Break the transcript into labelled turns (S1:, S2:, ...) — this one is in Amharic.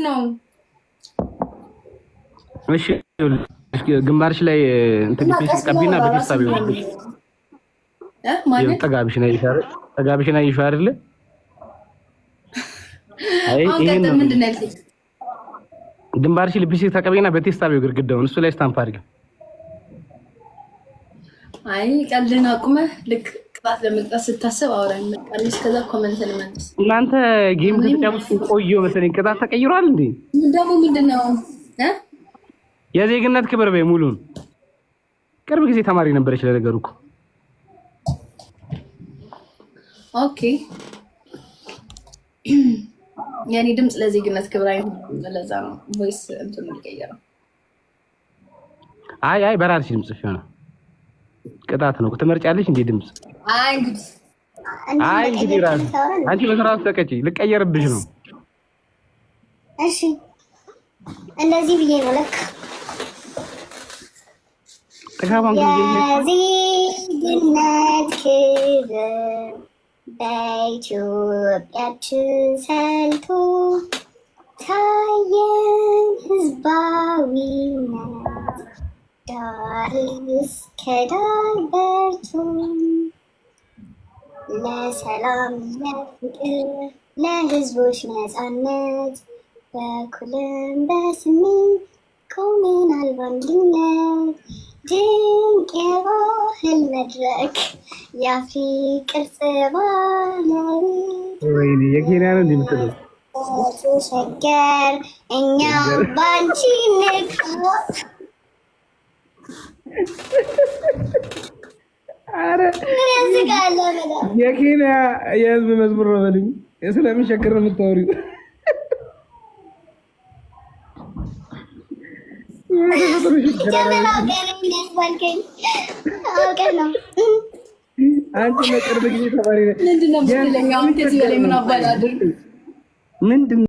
S1: ምንድነው?
S2: እሺ ግንባርሽ ላይ እንትን ዲፒስ ቀቢና በቴስታ ቢሆን
S1: ማለት
S2: ጠጋብሽ ነው አይደለ? አይ ይሄን
S1: ምንድነው ያልከኝ?
S2: ግንባርሽ ዲፒስ ተቀቢና በቴስታ ቢሆን ግድግዳውን እሱ ላይ ስታምፕ አድርጊ። አይ
S1: ቀልድን አቁመህ ልክ ቅጣት ለመቅጣት ስታስብ አውራኝ መጣልሽ። ከዛ ኮሜንት ለማንስ
S2: እናንተ ጌም ከተጫወቱ ቆየው መሰለኝ። ቅጣት ተቀይሯል እንዴ?
S1: ደግሞ ምንድነው?
S2: የዜግነት ክብር በይ ሙሉን። ቅርብ ጊዜ ተማሪ ነበረች ለነገሩ እኮ።
S1: ኦኬ ያኔ ድምጽ ለዜግነት ክብር አይሆንም። ለዛ ነው ቮይስ እንትን የሚቀየረው።
S2: አይ በራስሽ ድምጽ ሆነ ቅጣት ነው። ትመርጫለሽ እንዴ ድምጽ? አይ እንግዲህ ራስ አንቺ በስራው ተቀጪ። ልቀየርብሽ ነው።
S3: እሺ እንደዚህ ብዬ ነው ለካ
S2: ተጋባን
S3: የዜግነት ክብር በኢትዮጵያችን ሰልቶ ታየን ህዝባዊነት ዳር እስከ ዳር በርቱ ለሰላም ለፍቅር ለህዝቦች ነፃነት በኩልም በስሜት ቆመናል በአንድነት ድንቅ የባህል መድረክ የአፍሪካ ቅርጽ ባለቤት
S2: ወይኔ የኬንያ ነው እንደምትለው
S3: ተሸገር እኛ ባንቺ ንቃ
S2: አረ የኬንያ የህዝብ መዝሙር ነው በልኝ። ስለሚሸክር ነው የምታወሪው። አንቺ ለቅርብ ጊዜ ተማሪ ነሽ።
S1: ምንድነው